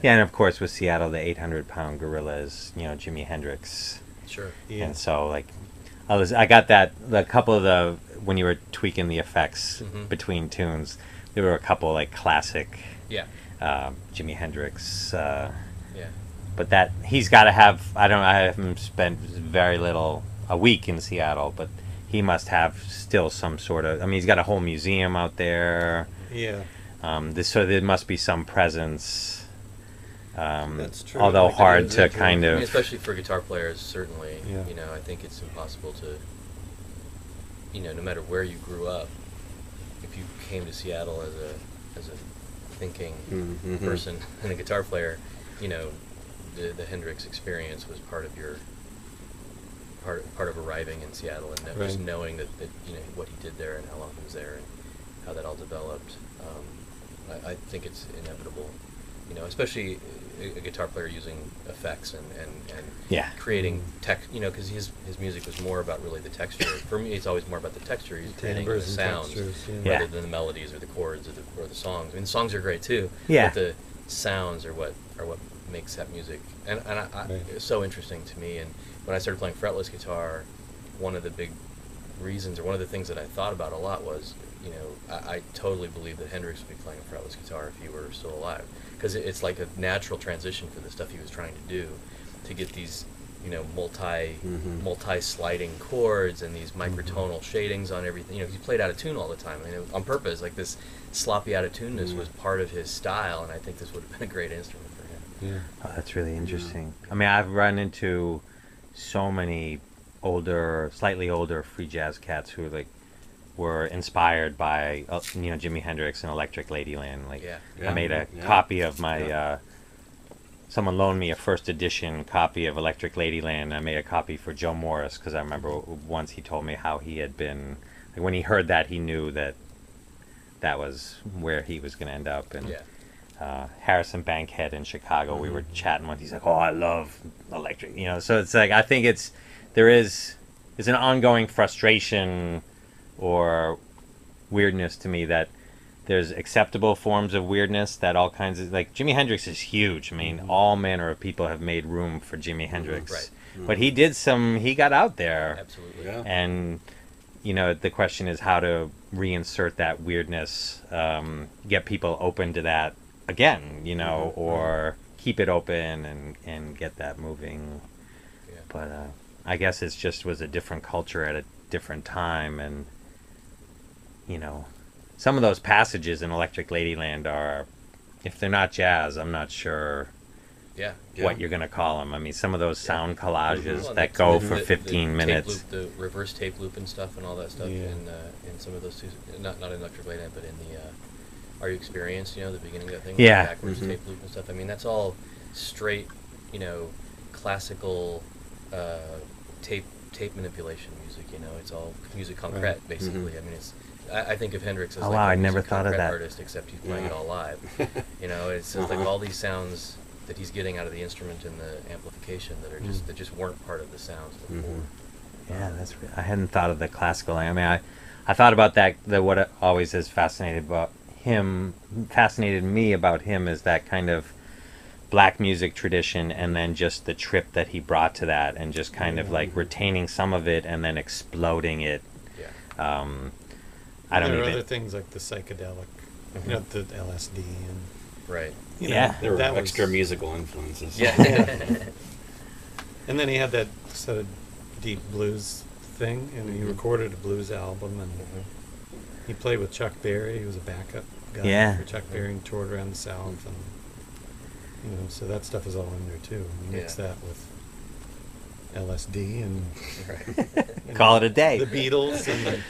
Yeah, and of course with Seattle, the 800-pound gorilla is, Jimi Hendrix. Sure. Yeah. And so, like, I got that, a couple of when you were tweaking the effects between tunes, there were a couple, like, classic Yeah. Jimi Hendrix. Yeah. But that, he's got to have, I haven't spent very little, a week in Seattle, but he must have still some sort of, he's got a whole museum out there. Yeah. So there must be some presence. That's true. Although Like, hard to kind of... especially for guitar players, certainly. Yeah. I think it's impossible to, no matter where you grew up, if you came to Seattle as a thinking person and a guitar player, the Hendrix experience was part of your part of arriving in Seattle, and just knowing that what he did there and how long he was there and how that all developed. I think it's inevitable, especially a guitar player using effects and creating tech, because his music was more about really the texture. For me, it's always more about the texture. He's creating the sounds rather than the melodies or the chords or the songs. I mean, the songs are great too, but the sounds are what makes that music. And it's so interesting to me. And when I started playing fretless guitar, one of the big reasons, or one of the things that I thought about a lot was, I totally believe that Hendrix would be playing a fretless guitar if he were still alive, because it's like a natural transition for the stuff he was trying to do, to get these, multi-sliding chords and these microtonal shadings on everything. He played out of tune all the time. On purpose. Like, this sloppy out of tuneness was part of his style, and I think this would have been a great instrument for him. Yeah. Oh, that's really interesting. I've run into so many slightly older free jazz cats who were inspired by Jimi Hendrix and Electric Ladyland. I made a copy of my someone loaned me a first edition copy of Electric Ladyland. I made a copy for Joe Morris, because I remember once he told me how he had been, when he heard that, he knew that was where he was going to end up. And Harrison Bankhead in Chicago, we were chatting once. He's like, "Oh, I love Electric," So it's like, I think it's an ongoing frustration or weirdness to me that there's acceptable forms of weirdness that all kinds of, like, Jimi Hendrix is huge. All manner of people have made room for Jimi Hendrix. Right. But he got out there. Absolutely. Yeah. And, the question is how to reinsert that weirdness, get people open to that again, or keep it open and get that moving. Yeah. But I guess it just was a different culture at a different time, and, some of those passages in Electric Ladyland are, if they're not jazz, I'm not sure what you're going to call them. Some of those sound collages that go for 15 minutes. The reverse tape loop and stuff and all that stuff in some of those two, not in Electric Ladyland, but in the Are You Experienced, the beginning of that thing? Yeah. The backwards tape loop and stuff. That's all straight, classical tape manipulation music, it's all musique concrète, basically. I think of Hendrix as I never thought of that artist, except he's playing it all live. It's just like all these sounds that he's getting out of the instrument and the amplification that are that just weren't part of the sounds before. Yeah, I hadn't thought of the classical. I thought about that. What always has fascinated me about him is that kind of black music tradition, and then just the trip that he brought to that, and just kind of like retaining some of it and then exploding it. Yeah. There are other things like the psychedelic, the LSD and right. There were extra musical influences. Yeah. And then he had that sort of deep blues thing, and he recorded a blues album, and he played with Chuck Berry. He was a backup guy for Chuck Berry, and toured around the South, and so that stuff is all in there too. You mix that with LSD and call it a day. The Beatles and